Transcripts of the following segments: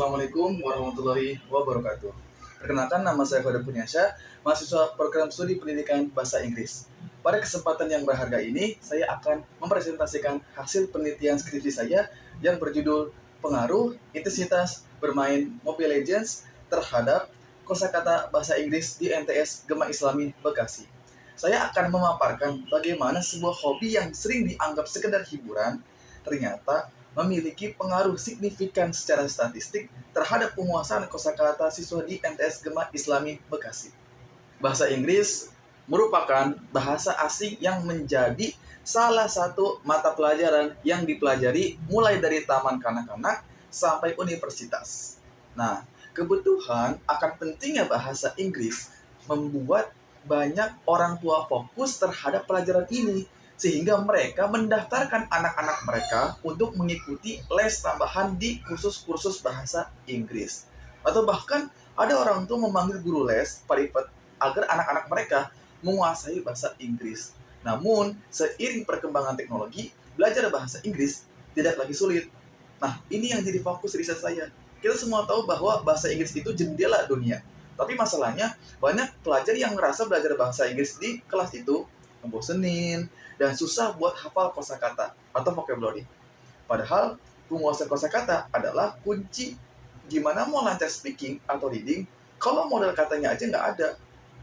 Assalamualaikum warahmatullahi wabarakatuh. Perkenalkan, nama saya Khadir Punyasya, mahasiswa program studi pendidikan bahasa Inggris. Pada kesempatan yang berharga ini, saya akan mempresentasikan hasil penelitian skripsi saya yang berjudul Pengaruh Intensitas Bermain Mobile Legends terhadap Kosakata Bahasa Inggris di MTS Gema Islami Bekasi. Saya akan memaparkan bagaimana sebuah hobi yang sering dianggap sekedar hiburan ternyata memiliki pengaruh signifikan secara statistik terhadap penguasaan kosakata siswa di MTS Gema Islami Bekasi. Bahasa Inggris merupakan bahasa asing yang menjadi salah satu mata pelajaran yang dipelajari mulai dari taman kanak-kanak sampai universitas. Nah, kebutuhan akan pentingnya bahasa Inggris membuat banyak orang tua fokus terhadap pelajaran ini, sehingga mereka mendaftarkan anak-anak mereka untuk mengikuti les tambahan di kursus-kursus bahasa Inggris. Atau bahkan ada orang tua memanggil guru les privat agar anak-anak mereka menguasai bahasa Inggris. Namun, seiring perkembangan teknologi, belajar bahasa Inggris tidak lagi sulit. Nah, ini yang jadi fokus riset saya. Kita semua tahu bahwa bahasa Inggris itu jendela dunia. Tapi masalahnya, banyak pelajar yang merasa belajar bahasa Inggris di kelas itu membosenin dan susah buat hafal kosakata atau vocabulary. Padahal penguasaan kosakata adalah kunci gimana mau lancar speaking atau reading kalau modal katanya aja nggak ada.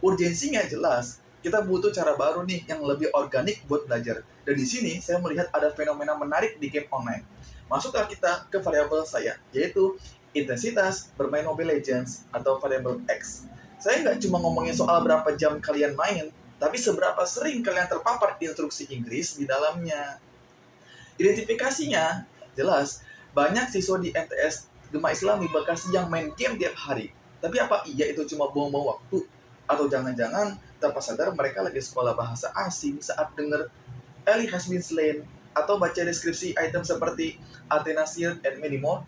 Urgensinya jelas. Kita butuh cara baru nih yang lebih organik buat belajar. Dan di sini saya melihat ada fenomena menarik di game online. Masuklah kita ke variabel saya, yaitu intensitas bermain Mobile Legends atau variabel X. Saya nggak cuma ngomongin soal berapa jam kalian main, tapi seberapa sering kalian terpapar instruksi Inggris di dalamnya. Identifikasinya jelas, banyak siswa di MTS Gema Islami Bekasi yang main game tiap hari. Tapi apa iya itu cuma buang-buang waktu? Atau jangan-jangan tanpa sadar mereka lagi sekolah bahasa asing saat dengar Ellie has been slain atau baca deskripsi item seperti Athena Shield and many more?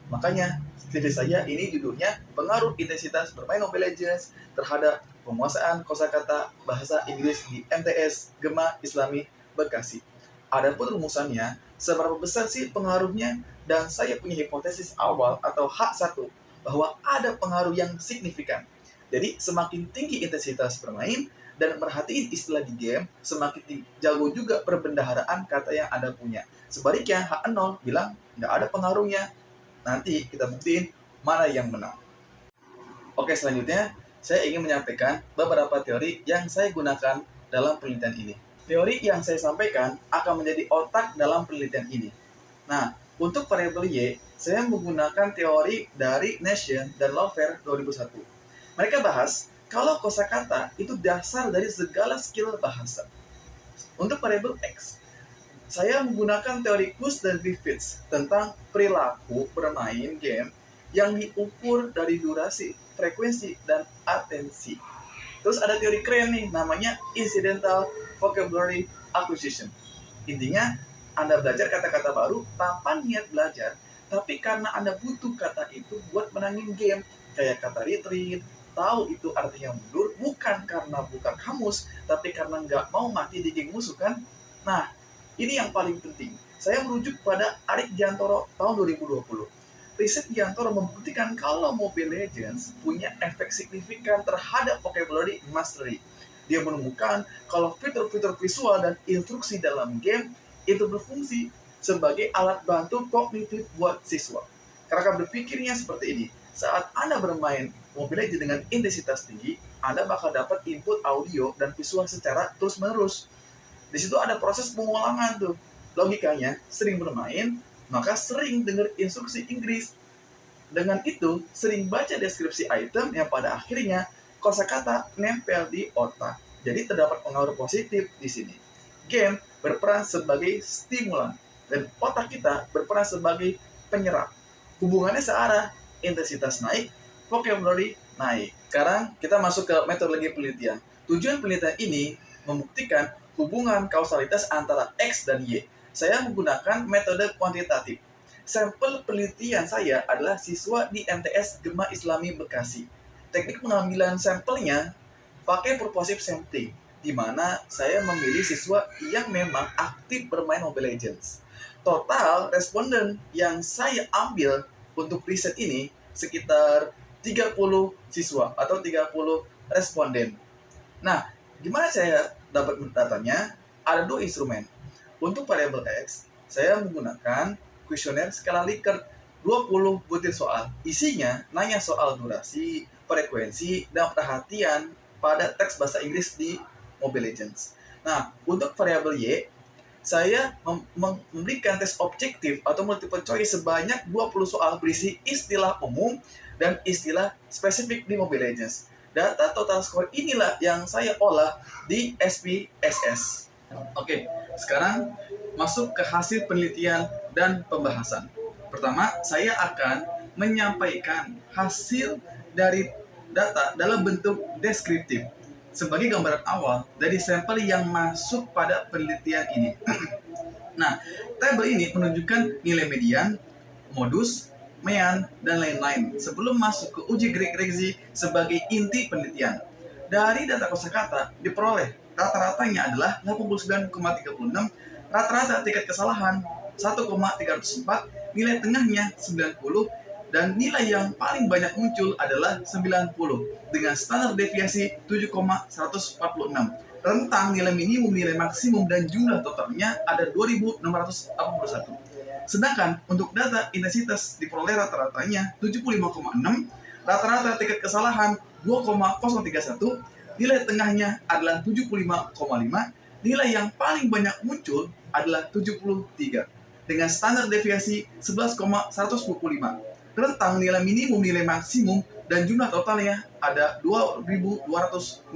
Makanya, skripsi saya ini judulnya Pengaruh Intensitas Bermain Mobile Legends terhadap Penguasaan Kosakata Bahasa Inggris di MTS Gema Islami Bekasi. Adapun rumusannya, seberapa besar sih pengaruhnya? Dan saya punya hipotesis awal atau H1 bahwa ada pengaruh yang signifikan. Jadi, semakin tinggi intensitas bermain dan merhatiin istilah di game, semakin jago juga perbendaharaan kata yang Anda punya. Sebaliknya, H0 bilang nggak ada pengaruhnya. Nanti kita buktiin mana yang menang. Oke, selanjutnya saya ingin menyampaikan beberapa teori yang saya gunakan dalam penelitian ini. Teori yang saya sampaikan akan menjadi otak dalam penelitian ini. Nah, untuk variabel Y, saya menggunakan teori dari Nation dan Lover 2001. Mereka bahas kalau kosakata itu dasar dari segala skill bahasa. Untuk variabel X, saya menggunakan teori Kuss dan Griffiths tentang perilaku bermain game yang diukur dari durasi, frekuensi, dan atensi. Terus ada teori keren nih, namanya Incidental Vocabulary Acquisition. Intinya, Anda belajar kata-kata baru tanpa niat belajar, tapi karena Anda butuh kata itu buat menangin game, kayak kata retreat, tahu itu artinya mundur, bukan karena buka kamus, tapi karena nggak mau mati di geng musuh kan? Nah, ini yang paling penting. Saya merujuk pada Arik Giantoro tahun 2020. Riset Giantoro membuktikan kalau Mobile Legends punya efek signifikan terhadap vocabulary mastery. Dia menemukan kalau fitur-fitur visual dan instruksi dalam game itu berfungsi sebagai alat bantu kognitif buat siswa. Cara berpikirnya seperti ini. Saat Anda bermain Mobile Legends dengan intensitas tinggi, Anda bakal dapat input audio dan visual secara terus-menerus. Di situ ada proses pengulangan tuh. Logikanya, sering bermain, maka sering dengar instruksi Inggris. Dengan itu, sering baca deskripsi item yang pada akhirnya kosakata nempel di otak. Jadi terdapat pengaruh positif di sini. Game berperan sebagai stimulan dan otak kita berperan sebagai penyerap. Hubungannya searah, intensitas naik, vocabulary naik. Sekarang kita masuk ke metodologi penelitian. Tujuan penelitian ini membuktikan hubungan kausalitas antara X dan Y. Saya menggunakan metode kuantitatif. Sampel penelitian saya adalah siswa di MTS Gema Islami Bekasi. Teknik pengambilan sampelnya pakai purposive sampling, di mana saya memilih siswa yang memang aktif bermain Mobile Legends. Total responden yang saya ambil untuk riset ini sekitar 30 siswa atau 30 responden. Nah, gimana saya dapat datanya? Ada dua instrumen. Untuk variabel X, saya menggunakan kuesioner skala Likert 20 butir soal. Isinya nanya soal durasi, frekuensi, dan perhatian pada teks bahasa Inggris di Mobile Legends. Nah, untuk variabel Y, saya memberikan tes objektif atau multiple choice sebanyak 20 soal berisi istilah umum dan istilah spesifik di Mobile Legends. Data total skor inilah yang saya olah di SPSS. Oke, sekarang masuk ke hasil penelitian dan pembahasan. Pertama, saya akan menyampaikan hasil dari data dalam bentuk deskriptif sebagai gambaran awal dari sampel yang masuk pada penelitian ini. Nah, tabel ini menunjukkan nilai median, modus, mean, dan lain-lain sebelum masuk ke uji regresi sebagai inti penelitian. Dari data kosakata diperoleh rata-ratanya adalah 89,36, rata-rata tingkat kesalahan 1,304, nilai tengahnya 90, dan nilai yang paling banyak muncul adalah 90 dengan standar deviasi 7,146. Rentang nilai minimum, nilai maksimum, dan jumlah totalnya ada 2.681. Sedangkan untuk data intensitas diperoleh rata-ratanya 75,6, rata-rata tingkat kesalahan 2,031, nilai tengahnya adalah 75,5, nilai yang paling banyak muncul adalah 73 dengan standar deviasi 11,125. Rentang nilai minimum, nilai maksimum, dan jumlah totalnya ada 2.268.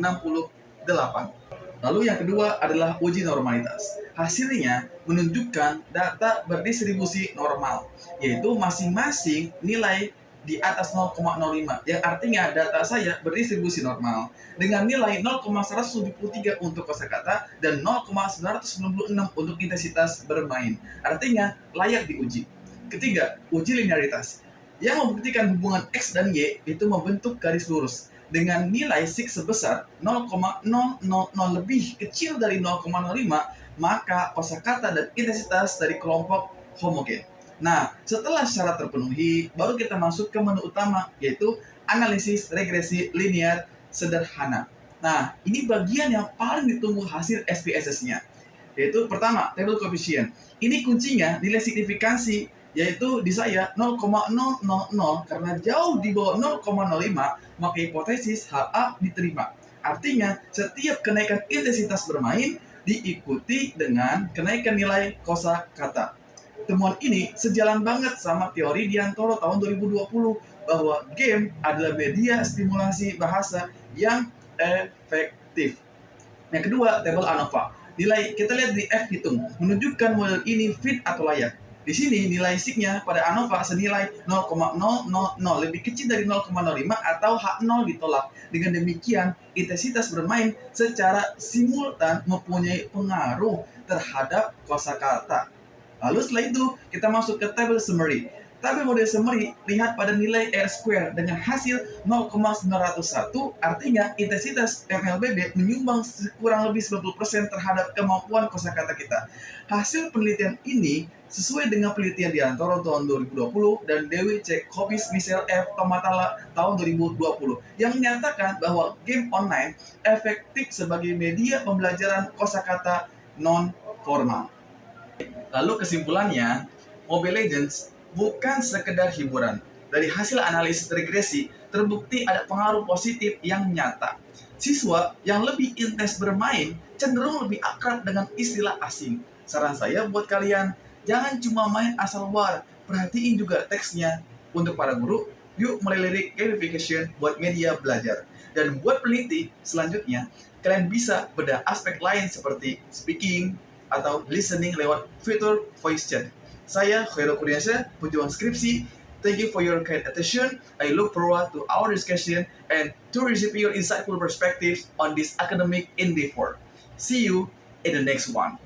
Lalu yang kedua adalah uji normalitas. Hasilnya menunjukkan data berdistribusi normal, yaitu masing-masing nilai di atas 0,05, yang artinya data saya berdistribusi normal dengan nilai 0,173 untuk kosakata dan 0,996 untuk intensitas bermain. Artinya layak diuji. Ketiga, uji linearitas yang membuktikan hubungan X dan Y itu membentuk garis lurus dengan nilai sig sebesar 0,000 lebih kecil dari 0,05, maka kosakata dan intensitas dari kelompok homogen. Nah, setelah syarat terpenuhi, baru kita masuk ke menu utama, yaitu analisis regresi linear sederhana. Nah, ini bagian yang paling ditunggu hasil SPSS-nya, yaitu pertama, table coefficient. Ini kuncinya nilai signifikansi, yaitu di saya 0,000, karena jauh di bawah 0,05, maka hipotesis HA diterima. Artinya, setiap kenaikan intensitas bermain diikuti dengan kenaikan nilai kosakata. Temuan ini sejalan banget sama teori Diantoro tahun 2020 bahwa game adalah media stimulasi bahasa yang efektif. Yang kedua, tabel ANOVA. Nilai kita lihat di F hitung menunjukkan model ini fit atau layak. Di sini nilai sig-nya pada ANOVA senilai 0,000, lebih kecil dari 0,05 atau H0 ditolak. Dengan demikian, intensitas bermain secara simultan mempunyai pengaruh terhadap kosakata. Lalu setelah itu, kita masuk ke tabel summary. Tabel model summary lihat pada nilai R² dengan hasil 0,901, artinya intensitas MLBB menyumbang kurang lebih 90% terhadap kemampuan kosakata kita. Hasil penelitian ini sesuai dengan penelitian Diantoro tahun 2020 dan Dewi C. Kobis Michelle F. Tomatala tahun 2020 yang menyatakan bahwa game online efektif sebagai media pembelajaran kosakata non-formal. Lalu kesimpulannya, Mobile Legends bukan sekedar hiburan. Dari hasil analisis regresi, terbukti ada pengaruh positif yang nyata. Siswa yang lebih intens bermain cenderung lebih akrab dengan istilah asing. Saran saya buat kalian, jangan cuma main asal war, perhatiin juga teksnya. Untuk para guru, yuk mulai lirik gamification buat media belajar. Dan buat peneliti, selanjutnya, kalian bisa bedah aspek lain seperti speaking atau listening lewat fitur voice chat. Saya Khairul Kurniasa, pejuang skripsi. Thank you for your kind attention. I look forward to our discussion and to receive your insightful perspectives on this academic endeavor. See you in the next one.